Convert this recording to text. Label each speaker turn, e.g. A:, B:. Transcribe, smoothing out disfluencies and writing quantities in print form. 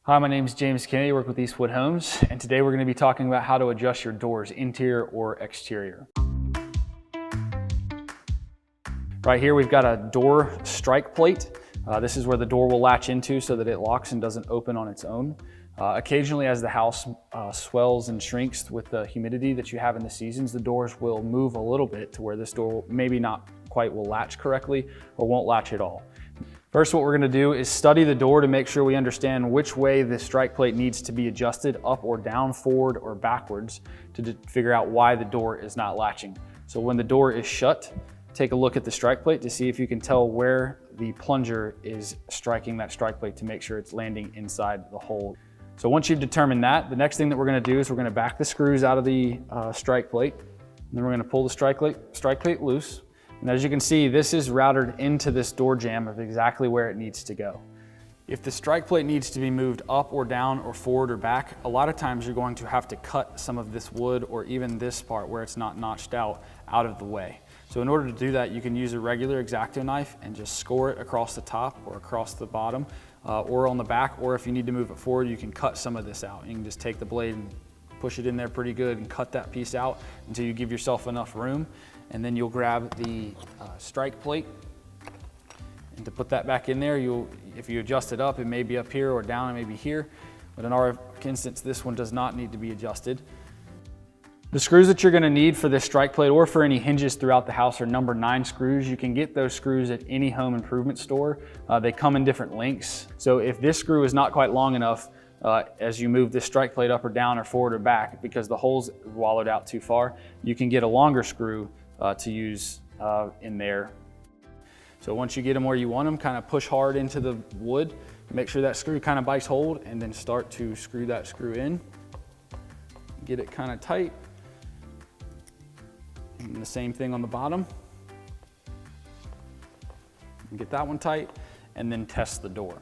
A: Hi, my name is James Kennedy. I work with Eastwood Homes, and today we're going to be talking about how to adjust your doors, interior or exterior. Right here we've got a door strike plate. This is where the door will latch into so that it locks and doesn't open on its own. Occasionally, as the house swells and shrinks with the humidity that you have in the seasons, the doors will move a little bit to where this door maybe not quite will latch correctly or won't latch at all. First, what we're going to do is study the door to make sure we understand which way the strike plate needs to be adjusted, up or down, forward or backwards, to figure out why the door is not latching. So when the door is shut, take a look at the strike plate to see if you can tell where the plunger is striking that strike plate to make sure it's landing inside the hole. So once you've determined that, the next thing that we're going to do is we're going to back the screws out of the strike plate, and then we're going to pull the strike plate loose. And as you can see, this is routed into this door jamb of exactly where it needs to go. If the strike plate needs to be moved up or down or forward or back, a lot of times you're going to have to cut some of this wood or even this part where it's not notched out of the way. So in order to do that, you can use a regular X-Acto knife and just score it across the top or across the bottom or on the back, or if you need to move it forward, you can cut some of this out. You can just take the blade and push it in there pretty good and cut that piece out until you give yourself enough room. And then you'll grab the strike plate, and to put that back in there, if you adjust it up, it may be up here or down, it may be here. But in our instance, this one does not need to be adjusted. The screws that you're going to need for this strike plate or for any hinges throughout the house are number 9 screws. You can get those screws at any home improvement store. They come in different lengths. So if this screw is not quite long enough, as you move this strike plate up or down or forward or back, because the hole's wallowed out too far, you can get a longer screw to use in there. So once you get them where you want them, kind of push hard into the wood, make sure that screw kind of bites hold, and then start to screw that screw in. Get it kind of tight. And the same thing on the bottom. Get that one tight, and then test the door.